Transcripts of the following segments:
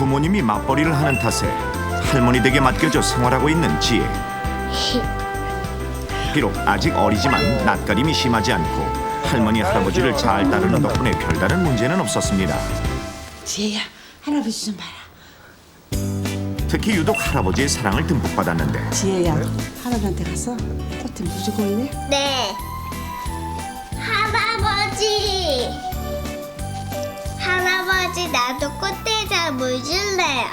부모님이 맞벌이를 하는 탓에 할머니 댁에 맡겨져 생활하고 있는 지혜. 비록 아직 어리지만 낯가림이 심하지 않고 할머니 할아버지를 잘 따르는 덕분에 별다른 문제는 없었습니다. 지혜야, 할아버지 좀 봐라. 특히 유독 할아버지의 사랑을 듬뿍 받았는데 지혜야, 할아버지한테 가서 꽃좀 무주고 있네. 네. 할아버지. 할아버지 나도 꽃대자 물 줄래요.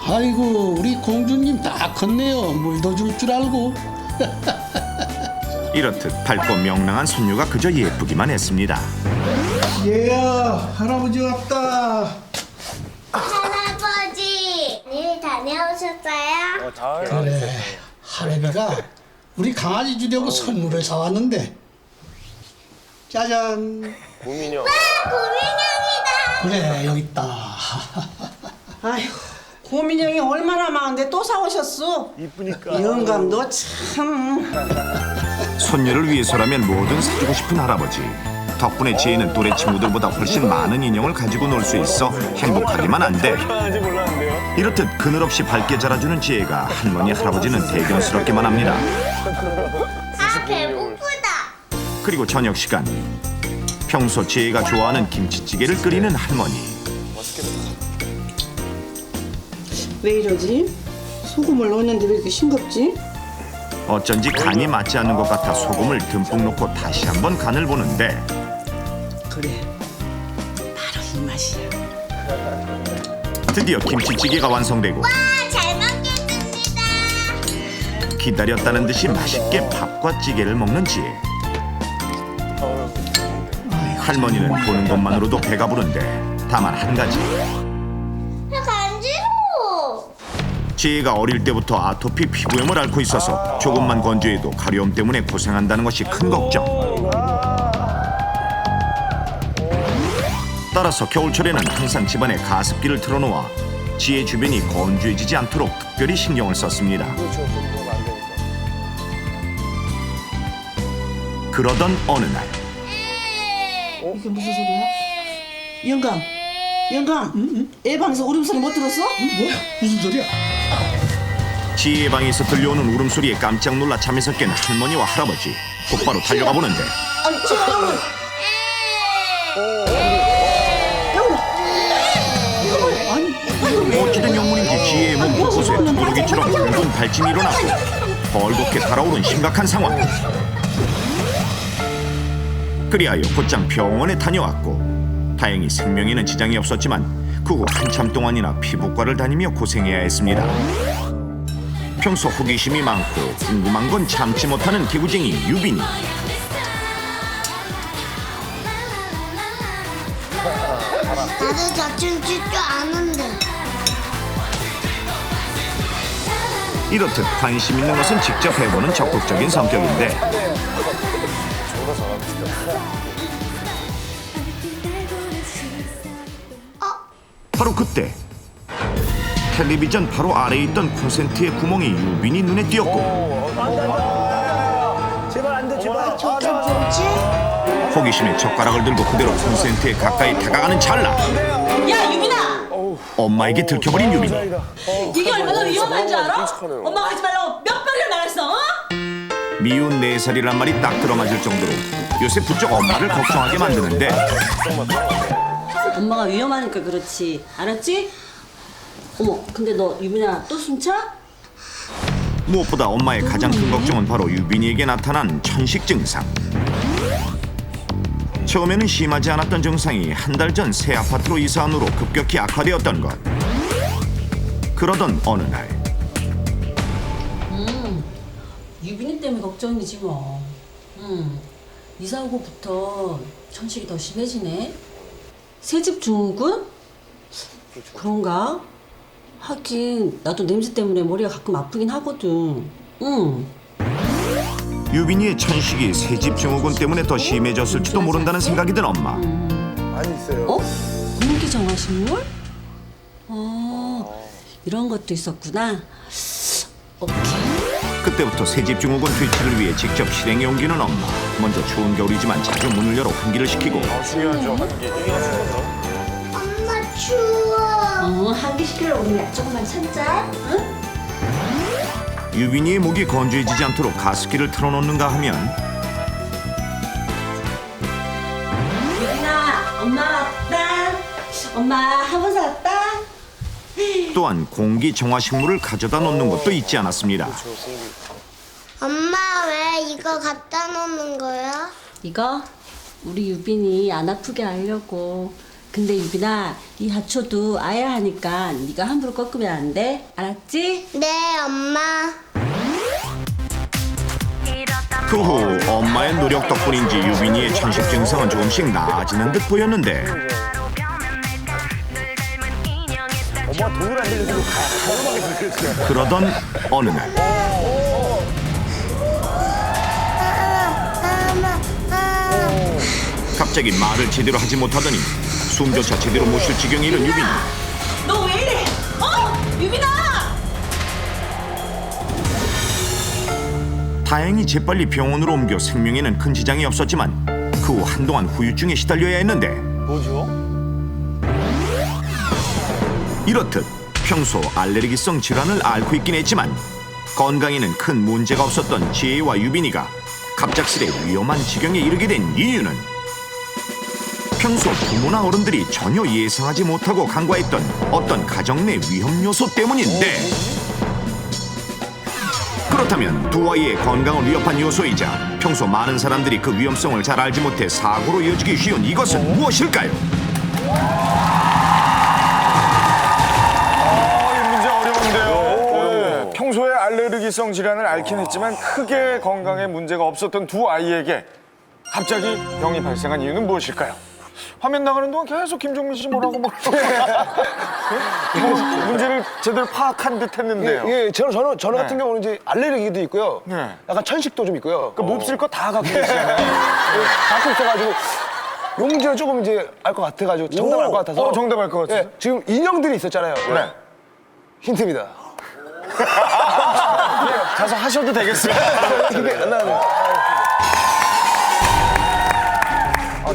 아이고 우리 공주님 다 컸네요. 물도 줄 줄 알고. 이렇듯 밝고 명랑한 손녀가 그저 예쁘기만 했습니다. 얘야 할아버지 왔다. 할아버지 일 다녀오셨어요? 그래 할애비가 우리 강아지 주려고 선물을 사왔는데 짜잔. 고민형이다. 그래 여기 있다. 아휴, 고민형이 얼마나 많은데 또 사오셨어? 이쁘니까. 영감도 참. 손녀를 위해서라면 뭐든 사주고 싶은 할아버지. 덕분에 지혜는 또래 친구들보다 훨씬 많은 인형을 가지고 놀 수 있어 행복하기만 한데 이렇듯 그늘없이 밝게 자라주는 지혜가 할머니 할아버지는 대견스럽기만 합니다. 아 배고프다. 그리고 저녁 시간 평소 지혜가 좋아하는 김치찌개를 끓이는 할머니. 왜 이러지? 소금을 넣었는데 왜 이렇게 싱겁지? 어쩐지 간이 맞지 않는 것 같아 소금을 듬뿍 넣고 다시 한번 간을 보는데 그래, 바로 이 맛이야. 드디어 김치찌개가 완성되고 잘 먹겠습니다. 기다렸다는 듯이 맛있게 밥과 찌개를 먹는 지혜. 할머니는 보는 것만으로도 배가 부른데 다만 한 가지. 간지러워. 지혜가 어릴 때부터 아토피 피부염을 앓고 있어서 조금만 건조해도 가려움 때문에 고생한다는 것이 큰 걱정. 따라서 겨울철에는 항상 집안에 가습기를 틀어놓아 지혜 주변이 건조해지지 않도록 특별히 신경을 썼습니다. 그러던 어느 날 이게 무슨 소리야? 영감, 영감, 애 방에서 울음소리 못 들었어? 뭐야 무슨 소리야? 지혜의 방에서 들려오는 울음소리에 깜짝 놀라 잠에서 깬 할머니와 할아버지. 곧바로 달려가 보는데 아니, 지혜야, 영감. 어찌된 영문인지 지혜의 몸 곳곳에 두드러기처럼 붉은 발진이 일어나고 벌겋게 달아오른 심각한 상황. 그리하여 곧장 병원에 다녀왔고 다행히 생명에는 지장이 없었지만 그 후 한참 동안이나 피부과를 다니며 고생해야 했습니다. 평소 호기심이 많고 궁금한 건 참지 못하는 개구쟁이 유빈이. 나도 자춘 줄 아는데. 이렇듯 관심 있는 것은 직접 해보는 적극적인 성격인데 바로 그때 텔레비전 바로 아래에 있던 콘센트의 구멍이 유빈이 눈에 띄었고 제발 안 돼, 제발. 저게 뭐지? 호기심에 젓가락을 들고 그대로 콘센트에 가까이 다가가는 찰나 야, 유빈아! 엄마에게 들켜버린 유빈이. 이게 얼마나 위험한 줄 알아? 엄마가 하지 말라고 몇 번이나 말했어, 어? 미운 4살이란 말이 딱 들어맞을 정도로 요새 부쩍 엄마를 걱정하게 만드는데 엄마가 위험하니까 그렇지. 알았지? 어머, 근데 너 유빈아 또 숨차? 무엇보다 엄마의 가장 큰 걱정은 바로 유빈이에게 나타난 천식 증상. 처음에는 심하지 않았던 증상이 한 달 전 새 아파트로 이사한 후로 급격히 악화되었던 것. 그러던 어느 날 유빈이 때문에 걱정이지 뭐. 이사 오고부터 천식이 더 심해지네. 새집 증후군? 그런가? 하긴 나도 냄새 때문에 머리가 가끔 아프긴 하거든. 유빈이의 천식이 새집 증후군 때문에 더 심해졌을지도 모른다는 생각이 든 엄마. 많이 있어요. 어? 공기정화식물? 이런 것도 있었구나. 오케이. 그때부터 새집 증후군 퇴치를 위해 직접 실행에 옮기는 엄마. 먼저 추운 겨울이지만 자주 문을 열어 환기를 시키고 중요하죠, 한개. 엄마 추워. 환기시키려고 그냥 조금만 참자. 응? 유빈이의 목이 건조해지지 않도록 가습기를 틀어놓는가 하면 유빈아, 엄마 왔다. 엄마 한번 샀다. 또한 공기 정화 식물을 가져다 놓는 것도 잊지 않았습니다. 엄마 왜 이거 갖다 놓는 거야? 이거 우리 유빈이 안 아프게 하려고. 근데 유빈아, 이 하초도 아야 하니까 네가 함부로 꺾으면 안 돼. 알았지? 네, 엄마. 그 후 엄마의 노력 덕분인지 유빈이의 천식 증상은 조금씩 나아지는 듯 보였는데 엄마 돈을 안 들려주고 가만하게 들렸어요. 그러던 어느 날 갑자기 말을 제대로 하지 못하더니 숨조차 제대로 못 쉴 지경에 이른 유빈이. 너 왜 이래? 유빈아! 다행히 재빨리 병원으로 옮겨 생명에는 큰 지장이 없었지만 그 후 한동안 후유증에 시달려야 했는데 뭐죠? 이렇듯 평소 알레르기성 질환을 앓고 있긴 했지만 건강에는 큰 문제가 없었던 지혜와 유빈이가 갑작스레 위험한 지경에 이르게 된 이유는 평소 부모나 어른들이 전혀 예상하지 못하고 간과했던 어떤 가정 내 위험 요소 때문인데 그렇다면 두 아이의 건강을 위협한 요소이자 평소 많은 사람들이 그 위험성을 잘 알지 못해 사고로 이어지기 쉬운 이것은 무엇일까요? 이 문제 어려운데요. 평소에 알레르기성 질환을 앓긴 했지만 크게 건강에 문제가 없었던 두 아이에게 갑자기 병이 발생한 이유는 무엇일까요? 화면 나가는 동안 계속 김종민 씨 뭐라고 뭐 문제를 제대로 파악한 듯 했는데요. 예, 저는 네. 같은 경우는 이제 알레르기도 있고요. 네. 약간 천식도 좀 있고요. 그 몹쓸 거 다 갖고 계시잖아요. 갖고 있어가지고 요 문제는 조금 이제 알 것 같아가지고 정답을 알 것 같아서. 정답 알 것 같아요. 예, 지금 인형들이 있었잖아요. 네. 힌트입니다. 가서 하셔도 되겠습니다. 이게 안 나는.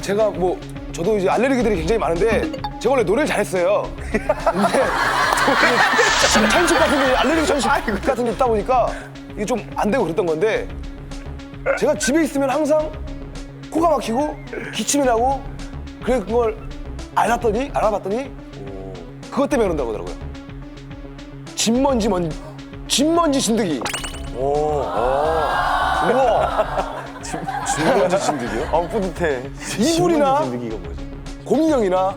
제가 뭐 저도 이제 알레르기들이 굉장히 많은데 제가 원래 노래를 잘했어요. 근데 천식 같은 게 알레르기 천식 같은 게 있다 보니까 이게 좀 안 되고 그랬던 건데 제가 집에 있으면 항상 코가 막히고 기침이 나고 그래 그걸 알아봤더니 그것 때문에 그런다고 하더라고요. 진먼지 진드기. 진먼지 진드기요? 뿌듯해. 이불이나 곰인형이나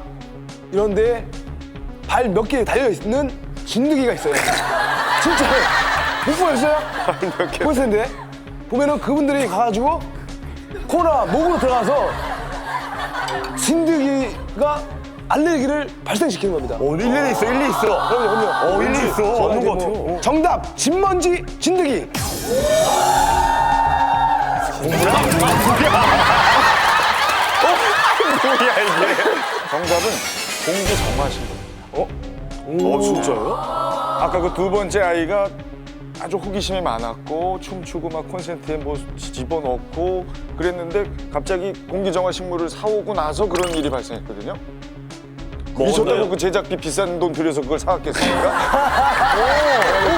이런데 발 몇 개 달려있는 진드기가 있어요. 진짜 못 보셨어요? 보셨을 텐데 보면은 그분들이 가가지고 코나 목으로 들어가서 진드기가 알레르기를 발생시키는 겁니다. 일리 있어, 일리 있어. 그럼요. 일리 있어. 없는 것 같아요. 정답! 진먼지 진드기! 뭐야 이게? 정답은 공기 정화신 겁니다. 진짜요? 아까 그 두 번째 아이가 아주 호기심이 많았고 춤추고 막 콘센트에 뭐 집어넣고 그랬는데 갑자기 공기 정화 식물을 사오고 나서 그런 일이 발생했거든요. 미쳤다고 그 제작비 비싼 돈 들여서 그걸 사왔겠습니까?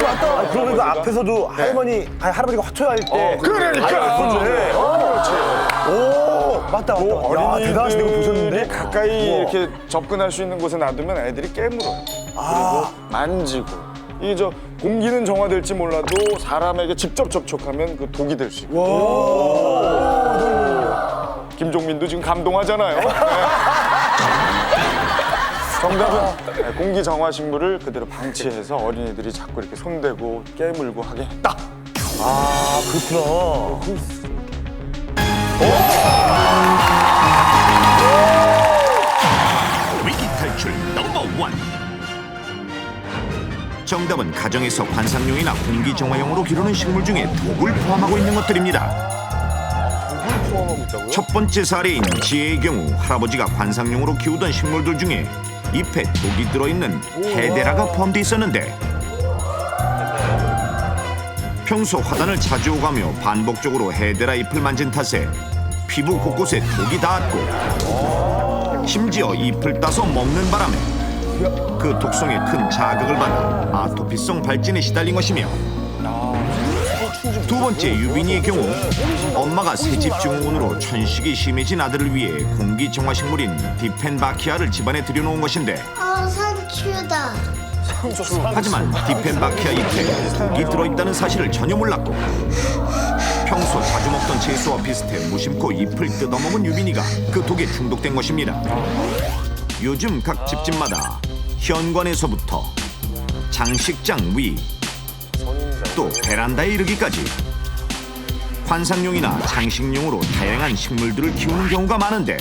맞다. 그러면 그 앞에서도 할아버지가 화초할 때 그러니까. 그렇지. 맞다. 야, 대단하시네. 그거 보셨는데? 어린이들이 가까이 이렇게 접근할 수 있는 곳에 놔두면 애들이 깨물어요. 그리고 만지고. 이게 저 공기는 정화될지 몰라도 사람에게 직접 접촉하면 그 독이 될 수 있고. 김종민도 지금 감동하잖아요. 네. 정답은 공기 정화 식물을 그대로 방치해서 어린이들이 자꾸 이렇게 손대고 깨물고 하게 했다. 아, 그렇구나. 위기 탈출 넘버 원. 정답은 가정에서 관상용이나 공기 정화용으로 기르는 식물 중에 독을 포함하고 있는 것들입니다. 첫 번째 사례인 지혜의 경우 할아버지가 관상용으로 키우던 식물들 중에 잎에 독이 들어있는 헤데라가 포함되어 있었는데 평소 화단을 자주 오가며 반복적으로 헤데라 잎을 만진 탓에 피부 곳곳에 독이 닿았고 심지어 잎을 따서 먹는 바람에 그 독성에 큰 자극을 받아 아토피성 발진에 시달린 것이며, 두 번째 유빈이의 경우 엄마가 새집 증후군으로 천식이 심해진 아들을 위해 공기정화식물인 디펜바키아를 집안에 들여놓은 것인데, 상추다. 하지만 디펜바키아 잎에 독이 들어있다는 사실을 전혀 몰랐고, 평소 자주 먹던 채소와 비슷해 무심코 잎을 뜯어먹은 유빈이가 그 독에 중독된 것입니다. 요즘 각 집집마다 현관에서부터 장식장 위, 또 베란다에 이르기까지 관상용이나 장식용으로 다양한 식물들을 키우는 경우가 많은데,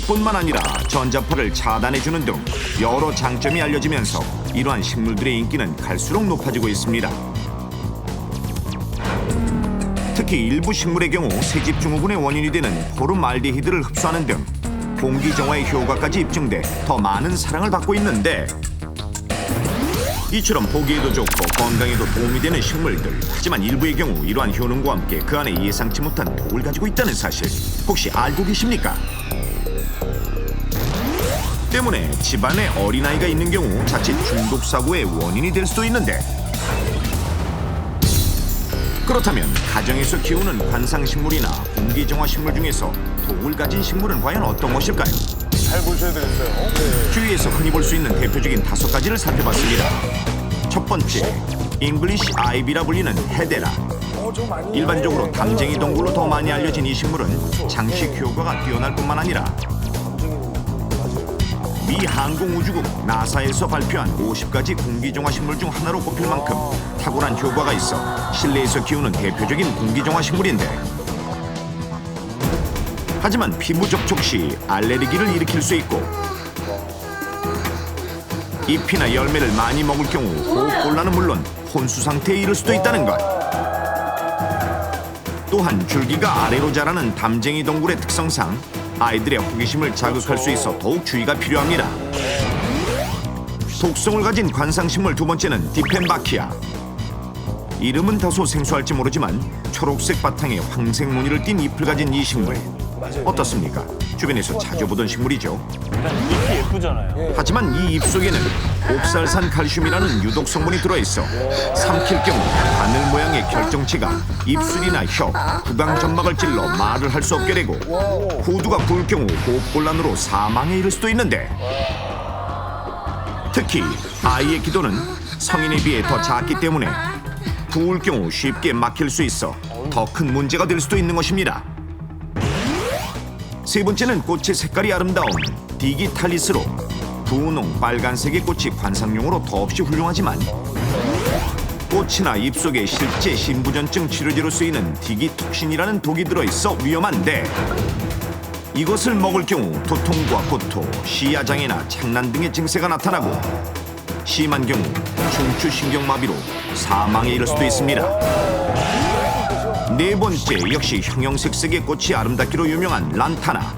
뿐만 아니라 전자파를 차단해주는 등 여러 장점이 알려지면서 이러한 식물들의 인기는 갈수록 높아지고 있습니다. 특히 일부 식물의 경우 새집 증후군의 원인이 되는 포름알데히드를 흡수하는 등 공기 정화의 효과까지 입증돼 더 많은 사랑을 받고 있는데, 이처럼 보기에도 좋고 건강에도 도움이 되는 식물들, 하지만 일부의 경우 이러한 효능과 함께 그 안에 예상치 못한 독을 가지고 있다는 사실 혹시 알고 계십니까? 때문에 집안에 어린아이가 있는 경우 자칫 중독 사고의 원인이 될 수도 있는데, 그렇다면 가정에서 키우는 관상식물이나 공기정화식물 중에서 독을 가진 식물은 과연 어떤 것일까요? 잘 보셔야 되겠어요. 주위에서 흔히 볼 수 있는 대표적인 5가지를 살펴봤습니다. 첫 번째, 잉글리시 아이비라 불리는 헤데라. 일반적으로 담쟁이 동굴로 더 많이 알려진 이 식물은 장식 효과가 뛰어날 뿐만 아니라 미 항공우주국 나사에서 발표한 50가지 공기정화식물 중 하나로 꼽힐 만큼 탁월한 효과가 있어 실내에서 키우는 대표적인 공기정화식물인데, 하지만 피부 접촉 시 알레르기를 일으킬 수 있고, 잎이나 열매를 많이 먹을 경우 호흡곤란은 물론 혼수 상태에 이를 수도 있다는 것. 또한 줄기가 아래로 자라는 담쟁이 동굴의 특성상 아이들의 호기심을 자극할 수 있어 더욱 주의가 필요합니다. 독성을 가진 관상식물 두 번째는 디펜바키아. 이름은 다소 생소할지 모르지만 초록색 바탕에 황색 무늬를 띤 잎을 가진 이 식물, 어떻습니까? 주변에서 자주 보던 식물이죠. 잎이 예쁘잖아요. 하지만 이 잎 속에는 옥살산 칼슘이라는 유독 성분이 들어있어 삼킬 경우 바늘 모양의 결정체가 입술이나 혀, 구강 점막을 찔러 말을 할 수 없게 되고, 후두가 부을 경우 호흡곤란으로 사망에 이를 수도 있는데, 특히 아이의 기도는 성인에 비해 더 작기 때문에 부을 경우 쉽게 막힐 수 있어 더 큰 문제가 될 수도 있는 것입니다. 세 번째는 꽃의 색깔이 아름다운 디기탈리스로. 분홍, 빨간색의 꽃이 관상용으로 더없이 훌륭하지만 꽃이나 잎 속에 실제 신부전증 치료제로 쓰이는 디기톡신이라는 독이 들어있어 위험한데, 이것을 먹을 경우 두통과 구토, 시야장애나 창난 등의 증세가 나타나고, 심한 경우 중추신경마비로 사망에 이를 수도 있습니다. 네 번째, 역시 형형색색의 꽃이 아름답기로 유명한 란타나.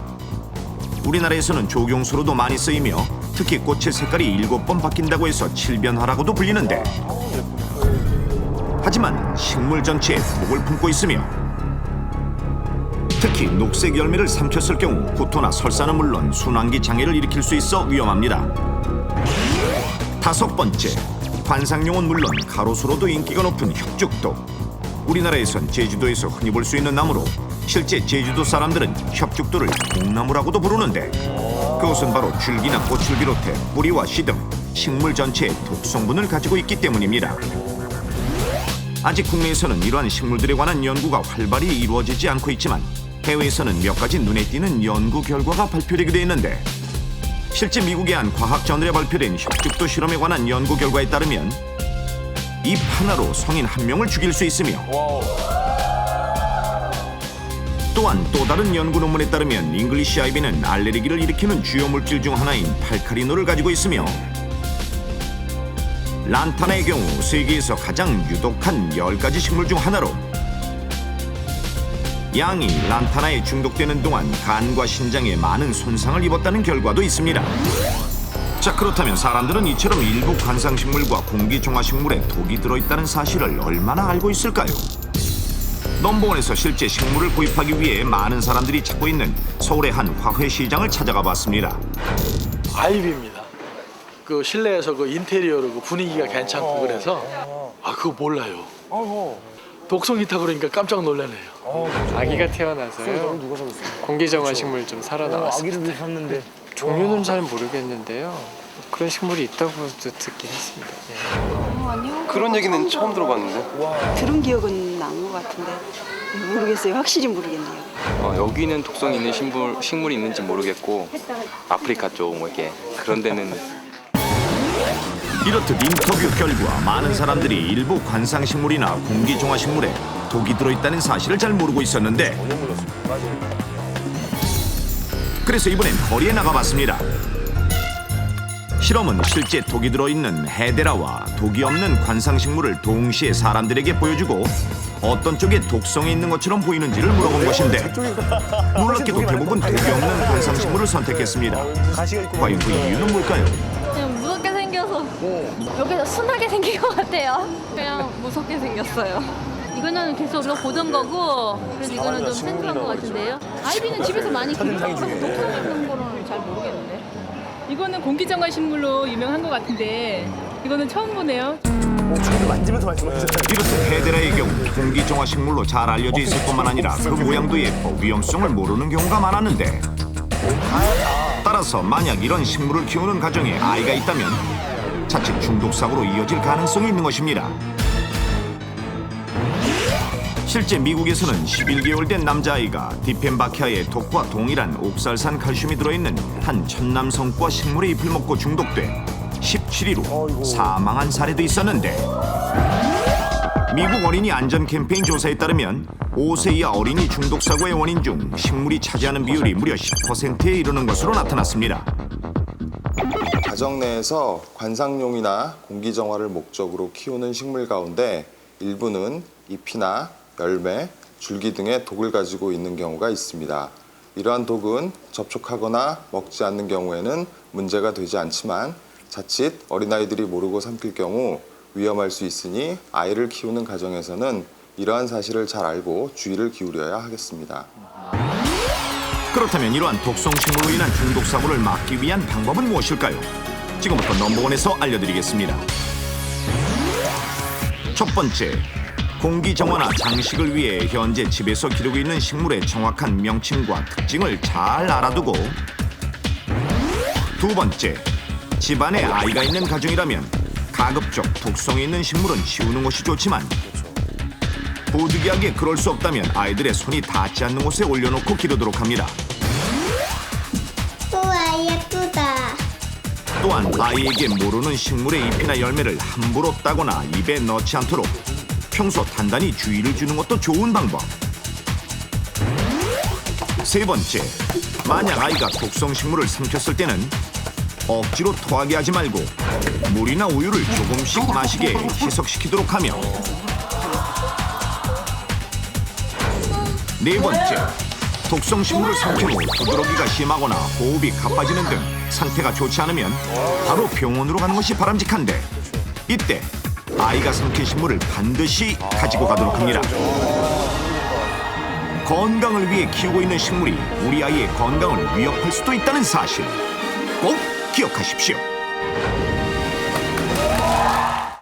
우리나라에서는 조경수로도 많이 쓰이며 특히 꽃의 색깔이 7번 바뀐다고 해서 칠변화라고도 불리는데, 하지만 식물 전체에 독을 품고 있으며 특히 녹색 열매를 삼켰을 경우 구토나 설사는 물론 순환기 장애를 일으킬 수 있어 위험합니다. 다섯 번째, 관상용은 물론 가로수로도 인기가 높은 혁죽도. 우리나라에선 제주도에서 흔히 볼 수 있는 나무로 실제 제주도 사람들은 혁죽도를 공나무라고도 부르는데, 그것은 바로 줄기나 꽃을 비롯해 뿌리와 씨 등 식물 전체에 독성분을 가지고 있기 때문입니다. 아직 국내에서는 이러한 식물들에 관한 연구가 활발히 이루어지지 않고 있지만 해외에서는 몇 가지 눈에 띄는 연구 결과가 발표되기도 했는데, 실제 미국의 한 과학 저널에 발표된 혁죽도 실험에 관한 연구 결과에 따르면 잎 하나로 성인 1명을 죽일 수 있으며, 또한 또 다른 연구 논문에 따르면 잉글리시 아이비는 알레르기를 일으키는 주요 물질 중 하나인 팔카리노를 가지고 있으며, 란타나의 경우 세계에서 가장 유독한 10가지 식물 중 하나로 양이 란타나에 중독되는 동안 간과 신장에 많은 손상을 입었다는 결과도 있습니다. 자, 그렇다면 사람들은 이처럼 일부 관상식물과 공기정화식물에 독이 들어있다는 사실을 얼마나 알고 있을까요? 넘버원에서 실제 식물을 구입하기 위해 많은 사람들이 찾고 있는 서울의 한 화훼 시장을 찾아가 봤습니다. 아이비입니다. 그 실내에서 그 인테리어로 그 분위기가 괜찮고 그래서 그거 몰라요. 독성 있다 그러니까 깜짝 놀라네요. 아기가 태어나서요. 공기정화 식물 좀 사러 나왔습니다. 아기를 샀는데. 종류는 잘 모르겠는데요. 그런 식물이 있다고 듣긴 했습니다. 그런 얘기는 처음 들어봤는데. 들은 기억은 난 것 같은데 모르겠어요. 확실히 모르겠네요. 여기는 독성 있는 식물이 있는지 모르겠고 아프리카 쪽 뭐 이렇게 그런 데는 이렇듯 인터뷰 결과 많은 사람들이 일부 관상식물이나 공기정화식물에 독이 들어있다는 사실을 잘 모르고 있었는데 그래서 이번엔 거리에 나가봤습니다. 실험은 실제 독이 들어있는 헤데라와 독이 없는 관상식물을 동시에 사람들에게 보여주고 어떤 쪽에 독성이 있는 것처럼 보이는지를 물어본 것인데 놀랍게도 대부분 독이 없는 관상식물을 선택했습니다. 과연 그 이유는 뭘까요? 그냥 무섭게 생겨서 여기서 순하게 생긴 것 같아요. 그냥 무섭게 생겼어요. 이거는 계속 우리가 보던 거고 그래서 이거는 좀 생소한 것 같은데요. 아이비는 집에서 많이 키우는 거라서 독성 있는 거는 잘 모르겠는데. 이거는 공기정화 식물로 유명한 것 같은데 이거는 처음 보네요. 이렇듯 헤데라의 경우 공기정화식물로 잘 알려져 있을 뿐만 아니라 그 모양도 예뻐 위험성을 모르는 경우가 많았는데 따라서 만약 이런 식물을 키우는 가정에 아이가 있다면 자칫 중독사고로 이어질 가능성이 있는 것입니다. 실제 미국에서는 11개월 된 남자아이가 디펜바키아의 독과 동일한 옥살산 칼슘이 들어있는 한 천남성과 식물의 잎을 먹고 중독돼 17일 후 사망한 사례도 있었는데 미국 어린이 안전 캠페인 조사에 따르면 5세 이하 어린이 중독 사고의 원인 중 식물이 차지하는 비율이 무려 10%에 이르는 것으로 나타났습니다. 가정 내에서 관상용이나 공기정화를 목적으로 키우는 식물 가운데 일부는 잎이나 열매, 줄기 등의 독을 가지고 있는 경우가 있습니다. 이러한 독은 접촉하거나 먹지 않는 경우에는 문제가 되지 않지만 자칫 어린아이들이 모르고 삼킬 경우 위험할 수 있으니 아이를 키우는 가정에서는 이러한 사실을 잘 알고 주의를 기울여야 하겠습니다. 그렇다면 이러한 독성식물로 인한 중독사고를 막기 위한 방법은 무엇일까요? 지금부터 넘버원에서 알려드리겠습니다. 첫 번째, 공기정화나 장식을 위해 현재 집에서 기르고 있는 식물의 정확한 명칭과 특징을 잘 알아두고 두 번째, 집안에 아이가 있는 가정이라면 가급적 독성이 있는 식물은 치우는 것이 좋지만 부득이하게 그럴 수 없다면 아이들의 손이 닿지 않는 곳에 올려놓고 기르도록 합니다. 우와 예쁘다. 또한 아이에게 모르는 식물의 잎이나 열매를 함부로 따거나 입에 넣지 않도록 평소 단단히 주의를 주는 것도 좋은 방법. 세 번째, 만약 아이가 독성 식물을 삼켰을 때는 억지로 토하게 하지 말고 물이나 우유를 조금씩 마시게 희석시키도록 하며 네 번째, 독성 식물을 삼킨 후 부드러기가 심하거나 호흡이 가빠지는 등 상태가 좋지 않으면 바로 병원으로 가는 것이 바람직한데 이때 아이가 삼킨 식물을 반드시 가지고 가도록 합니다. 건강을 위해 키우고 있는 식물이 우리 아이의 건강을 위협할 수도 있다는 사실 꼭 기억하십시오.